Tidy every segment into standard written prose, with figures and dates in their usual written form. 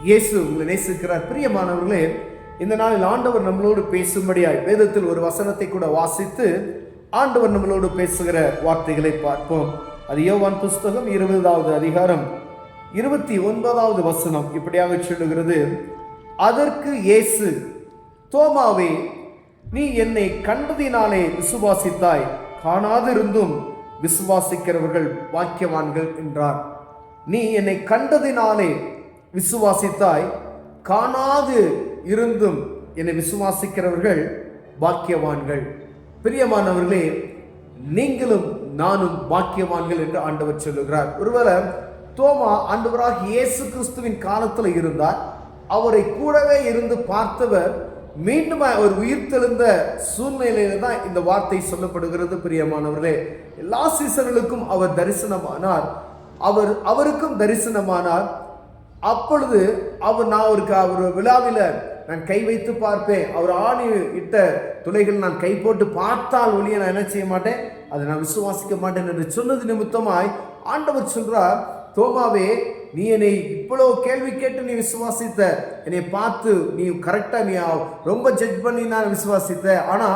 இயேசு உங்களை நேசிக்கிறார். பிரியமானவர்களே, இந்த நாளில் ஆண்டவர் நம்மளோடு பேசும்படியாய் வேதத்தில் ஒரு வசனத்தை கூட வாசித்து ஆண்டவர் நம்மளோடு பேசுகிற வார்த்தைகளை பார்ப்போம். அது யோவான் புஸ்தகம் 20வது அதிகாரம் 29வது வசனம் இப்படியாக சொல்லுகிறது. அதற்கு இயேசு, தோமாவே, நீ என்னை கண்டதினாலே விசுவாசித்தாய், காணாதிருந்தும் விசுவாசிக்கிறவர்கள் பாக்கியவான்கள் என்றார். நீ என்னை கண்டதினாலே விசுவாசித்தாய், காணாது இருந்தும் என்னை விசுவாசிக்கிறவர்கள் பாக்கியவான்கள். பிரியமானவர்களே, நீங்களும் நானும் பாக்கியவான்கள் என்று ஆண்டவர் சொல்லுகிறார். ஒருவேளை தோமா ஆண்டவராக இயேசு கிறிஸ்துவின் காலத்தில் இருந்தார். அவரை கூடவே இருந்து பார்த்தவர் மீண்டும் அவர் உயிர்த்தெழுந்த சூழ்நிலையில தான் இந்த வார்த்தை சொல்லப்படுகிறது. பிரியமானவர்களே, எல்லா சீசர்களுக்கும் அவர் தரிசனமானார், அவருக்கும் தரிசனமானார். அப்பொழுது அவர் விழாவில் நான் கை வைத்து பார்ப்பேன், அவர் ஆணி இட்ட துளைகள் நான் கை போட்டு பார்த்தால் ஒழிய நான் என்ன செய்ய மாட்டேன், அதை நான் விசுவாசிக்க மாட்டேன் என்று சொன்னது நிமித்தமாய் ஆண்டவர் சொல்றார், தோமாவே, நீ என்னை இவ்வளோ கேள்வி கேட்டு நீ விசுவாசித்த, என்னை பார்த்து நீ கரெக்டா நீ ரொம்ப ஜட்ஜ் பண்ணி நான் விசுவாசித்த, ஆனா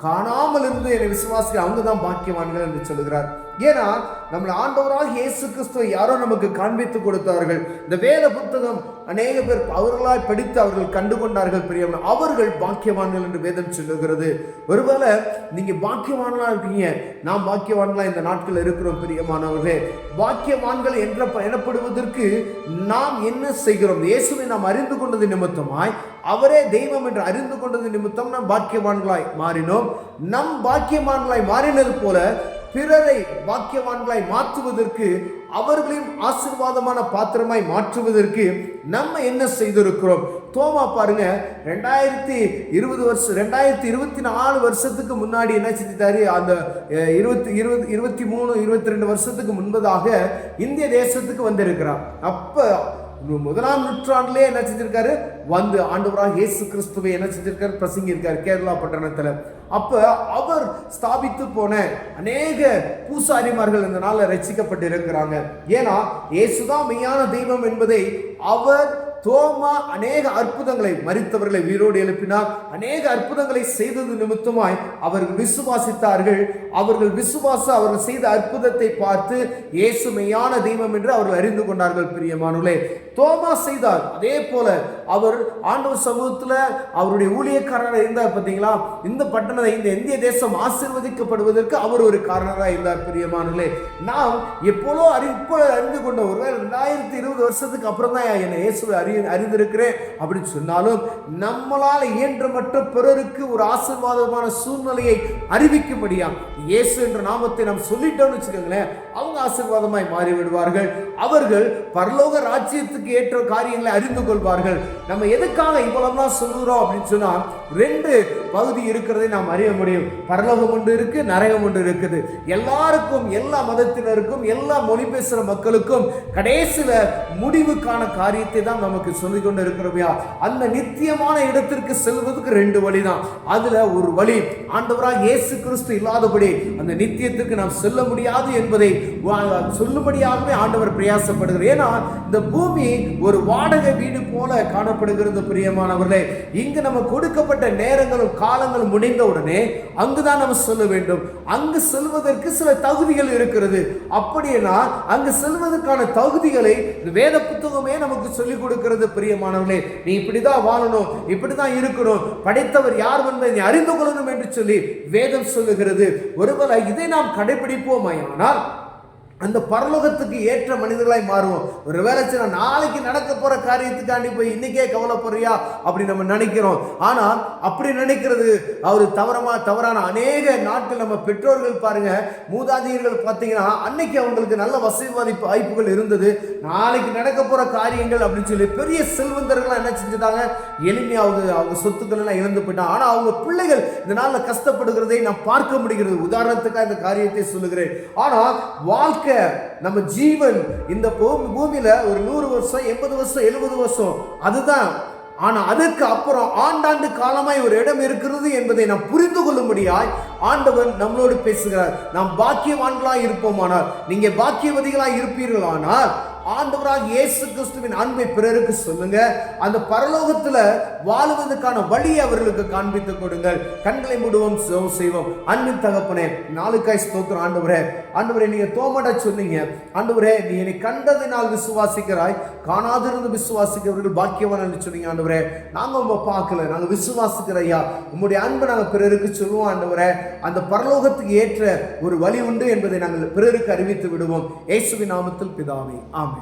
காணாமல் இருந்து என்னை விசுவாசிக்க அவங்க தான் பாக்கியவான்கள் என்று சொல்லுகிறார். ஏன்னா நம்மளை ஆண்டவராக இயேசு கிறிஸ்துவை யாரோ நமக்கு காண்பித்து கொடுத்தார்கள். இந்த வேத புத்தகம் அநேக பேர் அவர்களாய் படித்து அவர்கள் கண்டுகொண்டார்கள். பிரியமான, அவர்கள் பாக்கியவான்கள் என்று வேதம் சொல்லுகிறது. ஒருவேளை நீங்க பாக்கியவான்களா இருக்கீங்க, நாம் பாக்கியவான்களா இந்த நாட்கள் இருக்கிறோம். பிரியமானவர்களே, பாக்கியவான்கள் எனப்படுவதற்கு நாம் என்ன செய்கிறோம்? இயேசுவை நாம் அறிந்து கொண்டது நிமித்தமாய், அவரே தெய்வம் என்று அறிந்து கொண்டது நிமித்தம் நாம் பாக்கியவான்களாய் மாறினோம். நம் பாக்கியவான்களாய் மாறினது போல பிறரை பாக்கியவான்களாய் மாற்றுவதற்கு, அவர்களையும் ஆசீர்வாதமான பாத்திரமாய் மாற்றுவதற்கு நம்ம என்ன செய்திருக்கிறோம்? தோமா பாருங்க, 2024 வருஷத்துக்கு முன்னாடி என்ன செஞ்சிட்டாரு? அந்த 23-22 வருஷத்துக்கு முன்பதாக இந்திய தேசத்துக்கு வந்திருக்கிறார். அப்ப 1ஆம் நூற்றாண்டிலே என்ன செஞ்சிருக்காரு? வந்து ஆண்டவராக இயேசு கிறிஸ்துவை என்ன செஞ்சிருக்காரு? பிரசங்கியிருக்காரு கேரளா பட்டணத்துல. அப்ப அவர் ஸ்தாபித்து போன அநேக பூசாரிமார்கள் இந்த நாளில் ரட்சிக்கப்பட்டு இருக்கிறாங்க. ஏன்னா இயேசுதான் மெய்யான தெய்வம் என்பதை அவர், தோமா அநேக அற்புதங்களை, மரித்தவர்களை உயிரோடு எழுப்பினார், அநேக அற்புதங்களை செய்தது நிமித்தமாய் அவர்கள் விசுவாசித்தார்கள். அவர்கள் செய்த அற்புதத்தை பார்த்து இயேசு மெய்யான தெய்வம் என்று அவர்கள் அறிந்து கொண்டார்கள். பிரியமானவர்களே, தோமா செய்தார். அதே போல அவர் ஆண்டவர் சமூகத்துல அவருடைய ஊழியக்காரராக இருந்தார். பார்த்தீங்களா? இந்த பட்டணத்தை, இந்த இந்திய தேசம் ஆசீர்வதிக்கப்படுவதற்கு அவர் ஒரு காரணராக இருந்தார். பிரியமானவர்களே, நாம் எப்போதோ அறிந்து கொண்ட, ஒருவேளை 2020 வருஷத்துக்கு அப்புறம் தான் என்னை இயேசுவை அறிந்திருக்கிறேன் அப்படின்னு சொன்னாலும், நம்மளால் இயன்ற மற்ற பிறருக்கு ஒரு ஆசீர்வாதமான சூழ்நிலையை அறிவிக்கும்படியா இயேசு என்ற நாமத்தை நாம் சொல்லிட்டோம்னு வச்சுக்கோங்களேன், அவங்க ஆசீர்வாதமாய் மாறிவிடுவார்கள். அவர்கள் பரலோக ராஜ்யத்துக்கு ஏற்ற காரியங்களை அறிந்து கொள்வார்கள். நம்ம எதுக்காக இவ்வளவுதான் சொல்லுறோம் அப்படின்னு சொன்னா, 2 பகுதி இருக்கிறதை நாம் அறிய முடியும். பரலோகம் ஒன்று இருக்கு, நரகம் ஒன்று இருக்குது. எல்லாருக்கும், எல்லா மதத்தினருக்கும், எல்லா மொழி பேசுற மக்களுக்கும் கடைசியில முடிவுக்கான காரியத்தை தான் நமக்கு சொல்லிக் கொண்டு இருக்கிறோமையா. அந்த நித்தியமான இடத்திற்கு செல்வதற்கு 2 வழி தான். அதுல ஒரு வழி, ஆண்டவராக இயேசு கிறிஸ்து இல்லாதபடி அந்த நித்தியத்துக்கு நாம் செல்ல முடியாது என்பதை சொல்லும்படியாகவே ஆண்டவர் பிரயாசப்படுகிறார். ஏன்னா இந்த பூமி ஒரு வாடகை வீடு போல காணப்படுகிறது. பிரியமானவர்களே, இங்கு நம்ம கொடுக்கப்பட்ட நேரங்களும் காலங்களும் முடிந்த உடனே அங்குதான் நம்ம சொல்ல வேண்டும். அங்கு செல்வதற்கு சில தகுதிகள் இருக்கிறது. அப்படின்னா அங்கு செல்வதற்கான தகுதிகளை வேத புத்தகமே நமக்கு சொல்லிக் கொடுக்கிறது. பிரியமானவர்களே, நீ இப்படிதான் வாழணும், இப்படிதான் இருக்கணும், படைத்தவர் யார் என்பதை அறிந்து கொள்ளணும் என்று சொல்லி வேதம் சொல்லுகிறது. ஒருவேளை இதை நாம் கடைபிடிப்போமானால் அந்த பரலோகத்துக்கு ஏற்ற மனிதர்களாய் மாறுவோம். ஒரு வேலை நாளைக்கு நடக்க போற காரியத்துக்காண்டி போய் இன்னைக்கே கவலைப்படுறியா அப்படி நம்ம நினைக்கிறோம். ஆனால் அப்படி நினைக்கிறது அவர் தவறான அநேக நாட்கள் நம்ம பெற்றோர்கள் பாருங்க, மூதாதையர்கள் பார்த்தீங்கன்னா அன்னைக்கு அவங்களுக்கு நல்ல வசதி வாய்ப்புகள் இருந்தது. நாளைக்கு நடக்க போற காரியங்கள் அப்படின்னு சொல்லி பெரிய செல்வந்தர்கள் என்ன செஞ்சுட்டாங்க? எளிமையாக அவங்க சொத்துக்கள் எல்லாம் இழந்து போயிட்டாங்க. ஆனா அவங்க பிள்ளைகள் இந்த நாள்ல கஷ்டப்படுகிறதை நான் பார்க்க முடிகிறது. உதாரணத்துக்காக இந்த காரியத்தை சொல்லுகிறேன். ஆனா வாழ்க்கை, நம்ம ஜீவன் இந்த பூமியில ஒரு 100 வருஷம், 80 வருஷம், 70 வருஷம், அதுதான். ஆனா அதற்கு அப்புறம் ஆண்டாண்டு காலமாய் ஒரு இடம் இருக்கிறது என்பதை நாம் புரிந்து கொள்ளும்படியாய் ஆண்டவர் நம்மளோடு பேசுகிறார். நாம் பாக்கியவான்களாய் இருப்போமானால், நீங்க பாக்கியவதிகளாய் இருப்பீர்களானால் ஆண்டவராகிய இயேசு கிறிஸ்துவின் அன்பை பிறருக்கு சொல்லுங்க. அந்த பரலோகத்துல வாழுவதற்கான வழியை அவர்களுக்கு காண்பித்து கொடுங்கள். கண்களை மூடுவோம், செய்வோம். அன்பின் தகப்பனே, நாளுக்காய் ஸ்தோத்திரம் ஆண்டவரே. ஆண்டவரே, நீங்க தோமட சொன்னீங்க ஆண்டவரே, நீ என்னை கண்டதினால் விசுவாசிக்கிறாய், காணாதிருந்து விசுவாசிக்கிறவர்கள் பாக்கியவான் என்று சொன்னீங்க ஆண்டவரே. நாங்க உங்க பார்க்கல, நாங்க விசுவாசிக்கிற ஐயா. உங்களுடைய அன்பை நாங்கள் பிறருக்கு சொல்லுவோம் ஆண்டவரே. அந்த பரலோகத்துக்கு ஏற்ற ஒரு வழி உண்டு என்பதை நாங்கள் பிறருக்கு அறிவித்து விடுவோம். இயேசுவின் நாமத்தில் பிதாவே, ஆமென்.